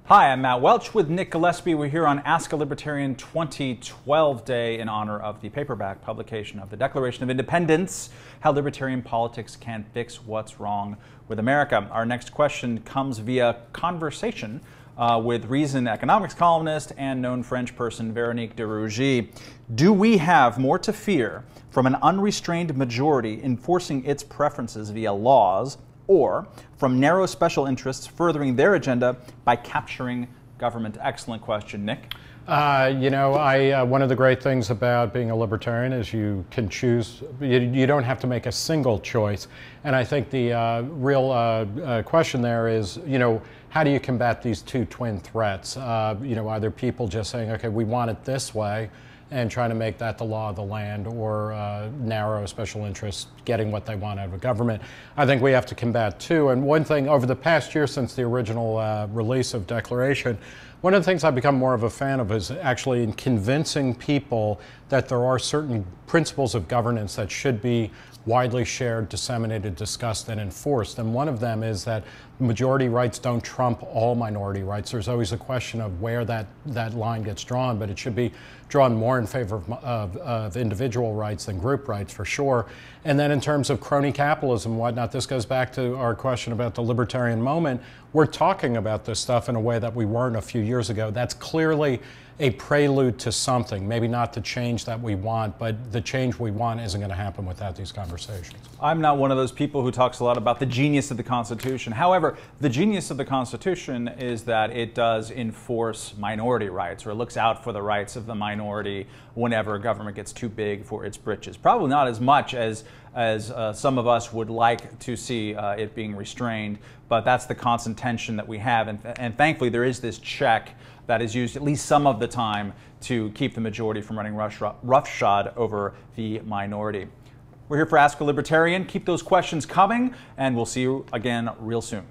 Hi, I'm Matt Welch with Nick Gillespie. We're here on Ask a Libertarian 2012 Day in honor of the paperback publication of the Declaration of Independence, How Libertarian Politics Can Fix What's Wrong with America. Our next question comes via conversation with Reason economics columnist and known French person Véronique de Rougy. Do we have more to fear from an unrestrained majority enforcing its preferences via laws, or from narrow special interests furthering their agenda by capturing government? Excellent question, Nick. One of the great things about being a libertarian is you can choose, you don't have to make a single choice. And I think the real question there is, how do you combat these two twin threats? Either people just saying, okay, we want it this way, and trying to make that the law of the land, or narrow special interests getting what they want out of a government. I think we have to combat two. And one thing, over the past year since the original release of Declaration, one of the things I've become more of a fan of is actually in convincing people that there are certain principles of governance that should be widely shared, disseminated, discussed, and enforced. And one of them is that majority rights don't trump all minority rights. There's always a question of where that line gets drawn, but it should be drawn more in favor of individual rights than group rights, for sure. And then in terms of crony capitalism and whatnot, this goes back to our question about the libertarian moment. We're talking about this stuff in a way that we weren't a few years ago. That's clearly a prelude to something, maybe not the change that we want, but the change we want isn't going to happen without these conversations. I'm not one of those people who talks a lot about the genius of the Constitution. However, the genius of the Constitution is that it does enforce minority rights, or it looks out for the rights of the minority whenever government gets too big for its britches. Probably not as much as some of us would like to see it being restrained, but that's the constant tension that we have, and thankfully there is this check that is used at least some of the time to keep the majority from running roughshod over the minority. We're here for Ask a Libertarian. Keep those questions coming, and we'll see you again real soon.